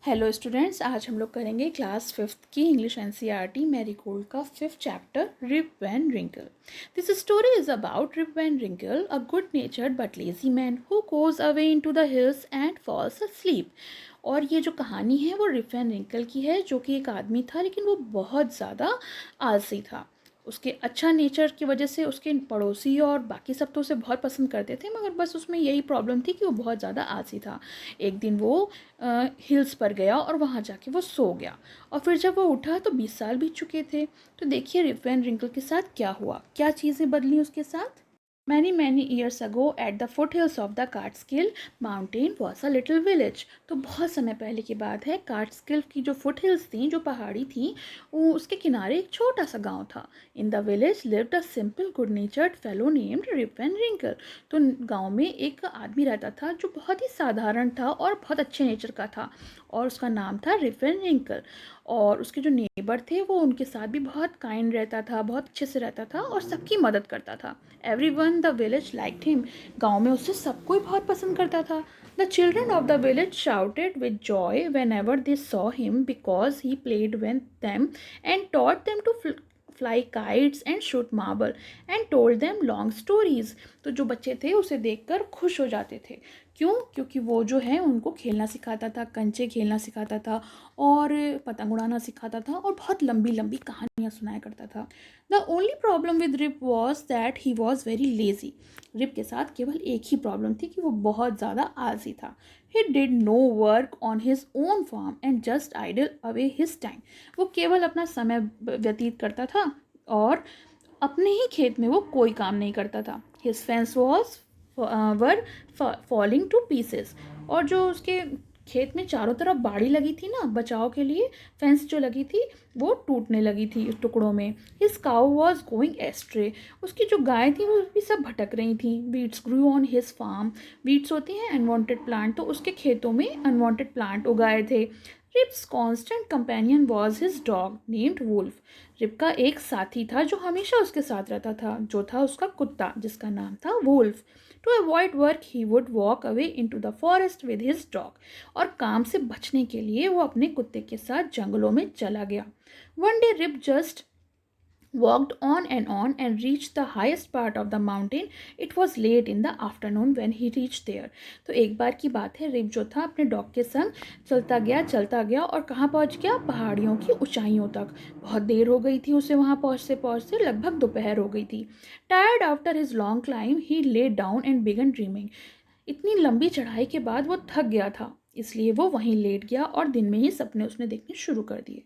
Hello students, आज हम लोग करेंगे क्लास फिफ्थ की इंग्लिश एनसीईआरटी मैरीगोल्ड का fifth chapter Rip Van Winkle. This story is about Rip Van Winkle, a good natured but lazy man who goes away into the hills and falls asleep। और ये जो कहानी है वो rib Van wrinkle की है, जो कि एक आदमी था लेकिन वो बहुत ज़्यादा आलसी था। उसके अच्छा नेचर की वजह से उसके पड़ोसी और बाकी सब तो उसे बहुत पसंद करते थे, मगर बस उसमें यही प्रॉब्लम थी कि वो बहुत ज़्यादा आलसी था। एक दिन वो हिल्स पर गया और वहाँ जाके वो सो गया, और फिर जब वो उठा तो 20 साल बीत चुके थे। तो देखिए रिप वैन रिंकल के साथ क्या हुआ, क्या चीज़ें बदली उसके साथ। Many years ago at the foothills of the Catskill mountain was a little village। तो बहुत समय पहले की बात है। कार्टस्किल की जो फुट हिल्स थी, जो पहाड़ी थी, वो उसके किनारे एक छोटा सा गांव था। In the village lived a simple good natured fellow named Rip Van Winkle. तो गांव में एक आदमी रहता था जो बहुत ही साधारण था और बहुत अच्छे नेचर का था, और उसका नाम था रिप वैन रिंकल। और उसके जो नेबर थे वो उनके साथ भी बहुत काइंड रहता था, बहुत अच्छे से रहता था और सबकी मदद करता था। Everyone the village liked him. गांव में उससे सब कोई बहुत पसंद करता था। The children of the village shouted with joy whenever they saw him, because he played with them and taught them to fly kites and shoot marble and told them long stories. तो जो बच्चे थे उसे देखकर खुश हो जाते थे। क्यों? क्योंकि वो जो है उनको खेलना सिखाता था, कंचे खेलना सिखाता था और पतंग उड़ाना सिखाता था और बहुत लंबी लंबी कहानियाँ सुनाया करता था। The only problem with Rip was that he was very lazy. Rip के साथ केवल एक ही प्रॉब्लम थी कि वो बहुत ज़्यादा आलसी था। He did no work on his own farm and just idle away his time. वो केवल अपना समय व्यतीत करता था और अपने ही खेत में वो कोई काम नहीं करता था। His fence was were falling two pieces. और जो उसके खेत में चारों तरफ बाड़ी लगी थी ना बचाव के लिए, फेंस जो लगी थी वो टूटने लगी थी इस टुकड़ों में। His cow was going ashtray. उसकी जो गाय थी वो भी सब भटक रही थी। Weeds grew on his farm. Weeds होती हैं अनवांटेड प्लांट, तो उसके खेतों में अनवांटेड प्लांट उगाए थे। Rip's constant companion was his dog named Wolf. Rip का एक साथी था जो हमेशा उसके साथ रहता था, जो था उसका कुत्ता जिसका नाम था Wolf. To avoid work he would walk away into the forest with his dog. और काम से बचने के लिए वो अपने कुत्ते के साथ जंगलों में चला गया। One day Rip just walked on and reached the highest part of the mountain. It was late in the afternoon when he reached there। तो एक बार की बात है, रिप जो था अपने डॉग के संग चलता गया और कहाँ पहुँच गया? पहाड़ियों की ऊंचाइयों तक। बहुत देर हो गई थी उसे वहाँ पहुँचते लगभग दोपहर हो गई थी। Tired after his long climb he lay down and begin dreaming. इतनी लंबी चढ़ाई के बाद वो थक गया था, इसलिए वो वहीं लेट गया और दिन में ही सपने उसने देखने शुरू कर दिए।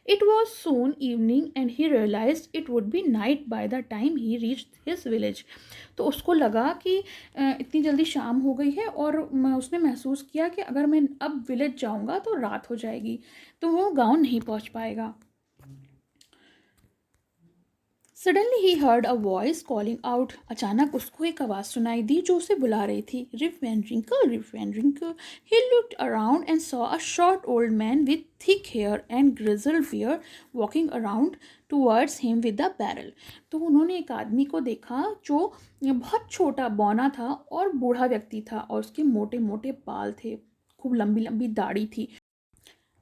It was soon evening and he realize it would be night by the time he reach his village. तो उसको लगा कि इतनी जल्दी शाम हो गई है, और उसने महसूस किया कि अगर मैं अब विलेज जाऊंगा तो रात हो जाएगी, तो वो गांव नहीं पहुंच पाएगा। Suddenly he heard a voice calling out. अचानक उसको एक आवाज़ सुनाई दी जो उसे बुला रही थी। Rip Van Winkle, Rip Van Winkle. He looked around and saw a short old man with thick hair and grizzled beard walking around towards him with the barrel. तो उन्होंने एक आदमी को देखा जो बहुत छोटा बौना था और बूढ़ा व्यक्ति था, और उसके मोटे मोटे बाल थे, खूब लंबी लंबी दाढ़ी थी,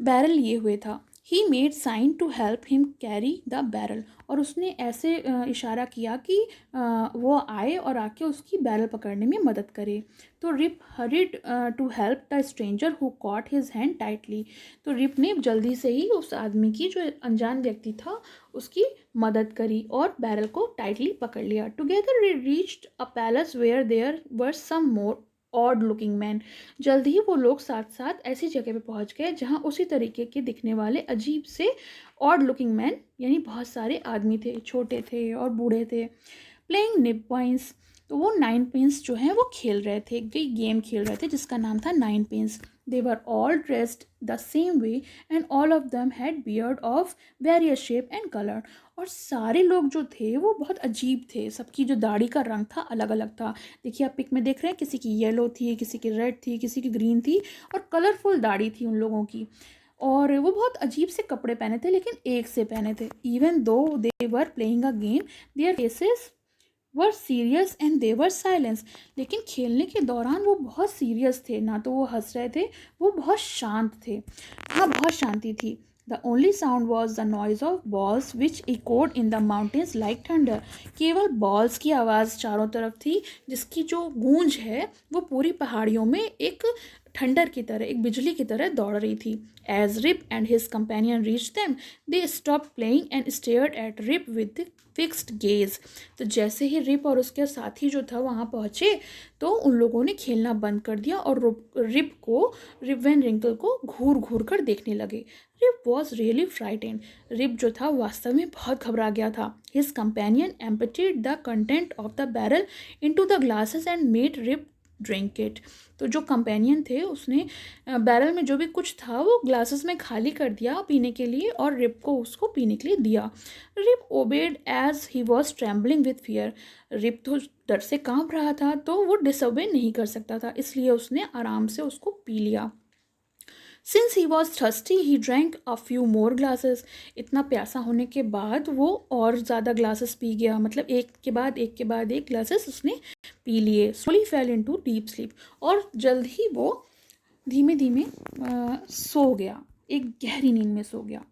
बैरल लिए हुए था। He made sign to help him carry the barrel. और उसने ऐसे इशारा किया कि वो आए और आके उसकी बैरल पकड़ने में मदद करे। तो Rip hurried to help the stranger who caught his hand tightly. तो रिप ने जल्दी से ही उस आदमी की, जो अनजान व्यक्ति था, उसकी मदद करी और बैरल को टाइटली पकड़ लिया। Together we reached a palace where there were some more odd looking man. जल्द ही वो लोग साथ साथ ऐसी जगह पे पहुंच गए जहां उसी तरीके के दिखने वाले अजीब से ऑड लुकिंग मैन, यानी बहुत सारे आदमी थे, छोटे थे और बूढ़े थे। प्लेइंग निप पॉइंट्स। तो वो नाइन पिंस जो हैं वो खेल रहे थे, कोई गेम खेल रहे थे जिसका नाम था nine pins. They were all dressed the same way and all of them had beard of various shape and colour. और सारे लोग जो थे वो बहुत अजीब थे, सबकी जो दाढ़ी का रंग था अलग अलग था। देखिए आप पिक में देख रहे हैं, किसी की येलो थी, किसी की रेड थी, किसी की ग्रीन थी, और कलरफुल दाढ़ी थी उन लोगों की। और वो बहुत अजीब से कपड़े पहने थे, लेकिन एक से पहने थे। Even though they were playing a game, their faces were serious and they were silence. लेकिन खेलने के दौरान वो बहुत सीरियस थे, ना तो वो हंस रहे थे, वो बहुत शांत थे, वहाँ बहुत शांति थी। The only sound was the noise of balls which echoed in the mountains like thunder. केवल बॉल्स की आवाज़ चारों तरफ थी, जिसकी जो गूंज है वो पूरी पहाड़ियों में एक थंडर की तरह, एक बिजली की तरह दौड़ रही थी। As Rip and his companion reach them, they stop playing and stared at Rip with fixed gaze. तो जैसे ही रिप और उसके साथी जो था वहाँ पहुँचे, तो उन लोगों ने खेलना बंद कर दिया और रिप वैन रिंकल को घूर घूर कर देखने लगे। Rip was really frightened. Rip जो था वास्तव में बहुत घबरा गया था। His companion emptied the content of the barrel into the glasses and made Rip drink it. तो जो कंपेनियन थे उसने बैरल में जो भी कुछ था वो ग्लासेस में खाली कर दिया पीने के लिए, और रिप को उसको पीने के लिए दिया। Rip obeyed as he was trembling with fear. Rip तो डर से कांप रहा था, तो वो डिसोबे नहीं कर सकता था, इसलिए उसने आराम से उसको पी लिया। Since he was thirsty he drank a few more glasses. इतना प्यासा होने के बाद वो और ज़्यादा ग्लासेस पी गया, मतलब एक के बाद एक के बाद एक ग्लासेस उसने पी लिए। Slowly fail into deep sleep, और जल्द ही वो धीमे धीमे सो गया, एक गहरी नींद में सो गया।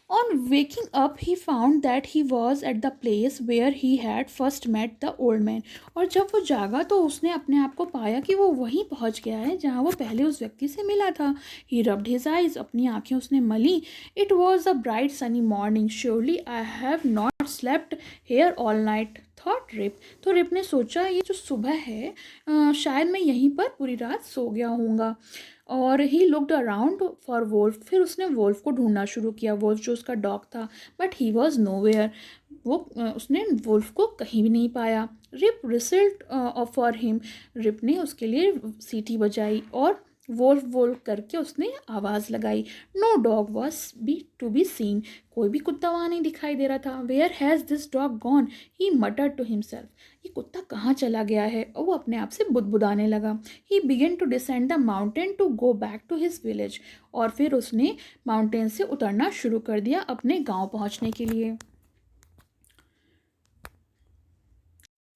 On waking up, he found that he was at the place where he had first met the old man. और जब वो जागा तो उसने अपने आप को पाया कि वो वहीं पहुंच गया है जहां वो पहले उस व्यक्ति से मिला था। He rubbed his eyes, अपनी आंखें उसने मली। It was a bright sunny morning. Surely I have not slept here all night, thought Rip. तो रिप ने सोचा ये जो सुबह है शायद मैं यहीं पर पूरी रात सो गया हूँगा। और he looked around for Wolf. फिर उसने वोल्फ को ढूंढना शुरू किया, वोल्फ जो उसका डॉग था, बट ही वॉज नोवेयर। वो उसने वोल्फ को कहीं भी नहीं पाया। Rip result for him. Rip ने उसके लिए सीटी बजाई और वोल्फ वोल्फ करके उसने आवाज़ लगाई। No dog was be to be seen. कोई भी कुत्ता वहाँ नहीं दिखाई दे रहा था। Where has this dog gone, he muttered to himself. ये कुत्ता कहाँ चला गया है, और वो अपने आप से बुदबुदाने लगा। He began to descend the mountain to go back to his village. और फिर उसने माउंटेन से उतरना शुरू कर दिया अपने गांव पहुंचने के लिए।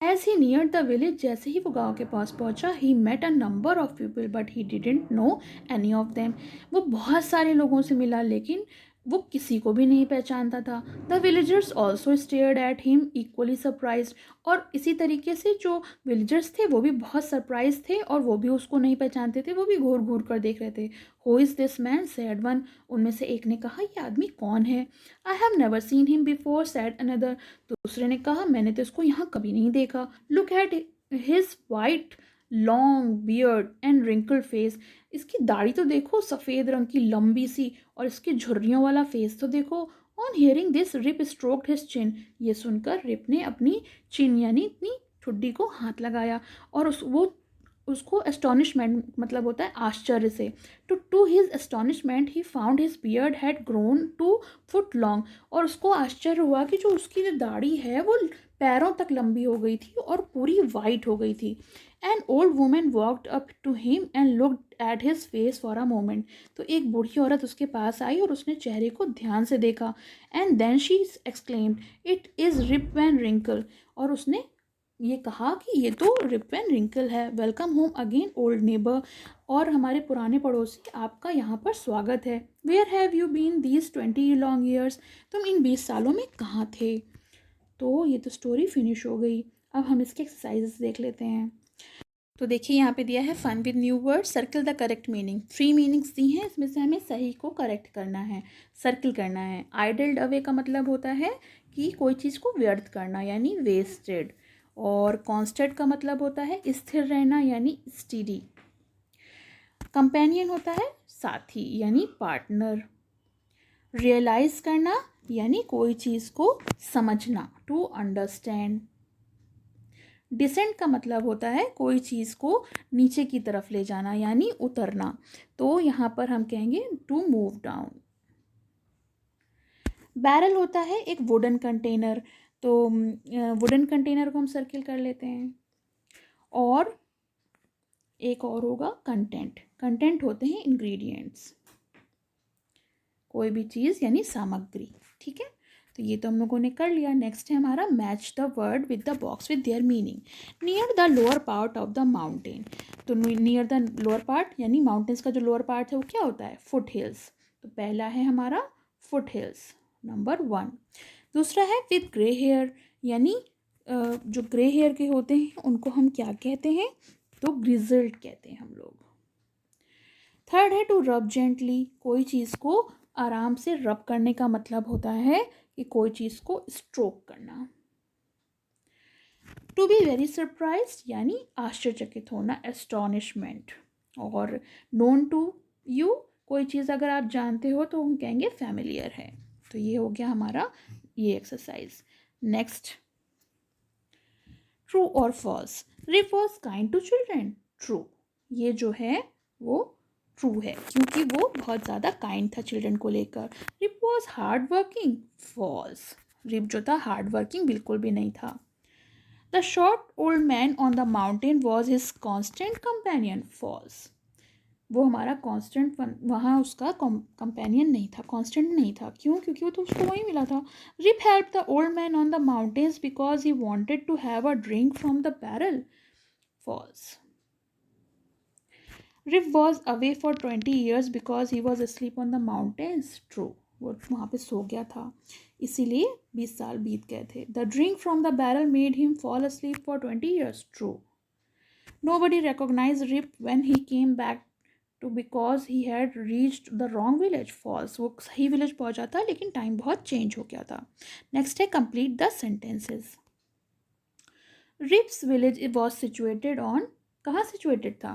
As he neared the village, जैसे ही वो गांव के पास पहुंचा, he met a number of people but he didn't know any of them. वो बहुत सारे लोगों से मिला, लेकिन वो किसी को भी नहीं पहचानता था। The villagers also stared at him equally surprised. और इसी तरीके से जो विलेजर्स थे वो भी बहुत सरप्राइज थे, और वो भी उसको नहीं पहचानते थे, वो भी घूर घूर कर देख रहे थे। Who is this man? said one. उनमें से एक ने कहा ये आदमी कौन है? I have never seen him before, said another. दूसरे ने कहा मैंने तो इसको यहाँ कभी नहीं देखा। Look at his white long beard and wrinkle face. इसकी दाढ़ी तो देखो, सफ़ेद रंग की लंबी सी, और इसकी झुर्रियों वाला फेस तो देखो। On hearing this Rip stroked his chin. ये सुनकर रिप ने अपनी चिन यानी अपनी ठुड्डी को हाथ लगाया, और उसको एस्टोनिशमेंट मतलब होता है आश्चर्य से। To his astonishment he found his beard had grown 2 foot long. और उसको आश्चर्य हुआ कि जो उसकी जो दाढ़ी है वो पैरों तक लंबी हो गई थी और पूरी वाइट हो गई थी। An old woman walked up to him and looked at his face for a moment. तो एक बूढ़ी औरत उसके पास आई और उसने चेहरे को ध्यान से देखा। And then she exclaimed it is Rip Van Winkle. और उसने ये कहा कि ये तो रिप वैन रिंकल है। Welcome home again old neighbour. और हमारे पुराने पड़ोसी, आपका यहाँ पर स्वागत है। Where have you been these 20 long years. तुम इन 20 सालों में कहाँ थे। तो ये तो स्टोरी फिनिश हो गई। अब हम इसके एक्सरसाइजेस देख लेते हैं। तो देखिए यहाँ पे दिया है fun with new word, circle the correct meaning. 3 meanings दी हैं, इसमें से हमें सही को करेक्ट करना है, सर्कल करना है। आइडल्ड अवे का मतलब होता है कि कोई चीज़ को व्यर्थ करना यानी वेस्टेड। और कॉन्स्टेंट का मतलब होता है स्थिर रहना यानी स्टीडी। कंपेनियन होता है साथी यानी पार्टनर। रियलाइज करना यानी कोई चीज़ को समझना, टू अंडरस्टैंड। डिसेंट का मतलब होता है कोई चीज़ को नीचे की तरफ ले जाना यानी उतरना। तो यहाँ पर हम कहेंगे टू मूव डाउन। बैरल होता है एक वुडन कंटेनर। तो वुडन कंटेनर को हम सर्किल कर लेते हैं। और एक और होगा कंटेंट। कंटेंट होते हैं इंग्रेडिएंट्स, कोई भी चीज़ यानी सामग्री। ठीक है, तो ये तो हम लोगों ने कर लिया. नेक्स्ट है हमारा match the word with the box with their meaning. Near the lower part of the mountain. तो नियर द लोअर पार्ट यानी माउंटेन्स का जो लोअर पार्ट है वो क्या होता है? Foot hills. तो पहला है हमारा फुट हिल्स, नंबर 1. दूसरा है विद ग्रे हेयर, यानी जो ग्रे हेयर के होते हैं उनको हम क्या कहते हैं? तो ग्रिजल्ड कहते हैं हम लोग. थर्ड है टू रब जेंटली. कोई चीज़ को आराम से रब करने का मतलब होता है कि कोई चीज़ को स्ट्रोक करना. टू बी वेरी सरप्राइज यानी आश्चर्यचकित होना, एस्टॉनिशमेंट. और नोन टू यू, कोई चीज़ अगर आप जानते हो तो हम कहेंगे फैमिलियर है. तो ये हो गया हमारा ये एक्सरसाइज. नेक्स्ट, ट्रू और false. Rip was kind to children. True. ये जो है वो ट्रू है क्योंकि वो बहुत ज़्यादा काइंड था चिल्ड्रन को लेकर. Rip was hard working. False. Rip जो था हार्ड वर्किंग बिल्कुल भी नहीं था. The short old man on the mountain was his constant companion. False. वो हमारा कांस्टेंट वहाँ उसका कंपेनियन नहीं था, कांस्टेंट नहीं था. क्यों? क्योंकि वो तो उसको वहीं मिला था. Rip help the old man on the mountains because he wanted to have a drink from the barrel. False. Rip was away for 20 years because he was asleep on the mountains. True. वो वहाँ पे सो गया था इसीलिए 20 साल बीत गए थे. The drink from the barrel made him fall asleep for 20 years. True. Nobody recognized Rip when he came back to because he had reached the wrong village. False. वो सही विलेज पहुंचा था लेकिन टाइम बहुत चेंज हो गया था. Next है complete the sentences. Rip's village was situated on. कहाँ सिचुएटेड था?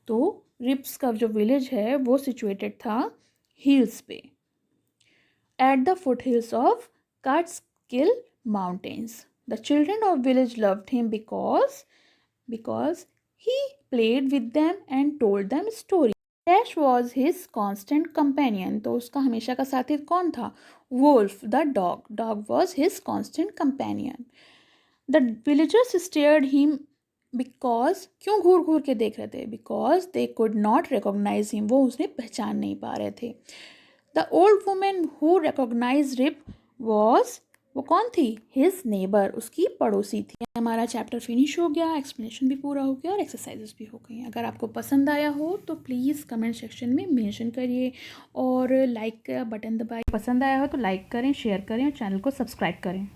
तो रिप्स का जो विलेज है वो सिचुएटेड था हिल्स पे, at the foot hills of Catskill mountains. The children of village loved him because he played with them and told them stories. Dash was his constant companion. तो उसका हमेशा का साथी कौन था? Wolf, the dog. Dog was his constant companion. The villagers stared him because क्यों घूर घूर के देख रहे थे? Because they could not recognize him. वो उसे पहचान नहीं पा रहे थे. The old woman who recognized Rip was, वो कौन थी? हिज नेबर, उसकी पड़ोसी थी. हमारा चैप्टर फिनिश हो गया, एक्सप्लेनेशन भी पूरा हो गया और एक्सरसाइजेस भी हो गई. अगर आपको पसंद आया हो तो प्लीज़ कमेंट सेक्शन में मेंशन करिए और लाइक का बटन दबाइए. पसंद आया हो तो लाइक करें, शेयर करें और चैनल को सब्सक्राइब करें.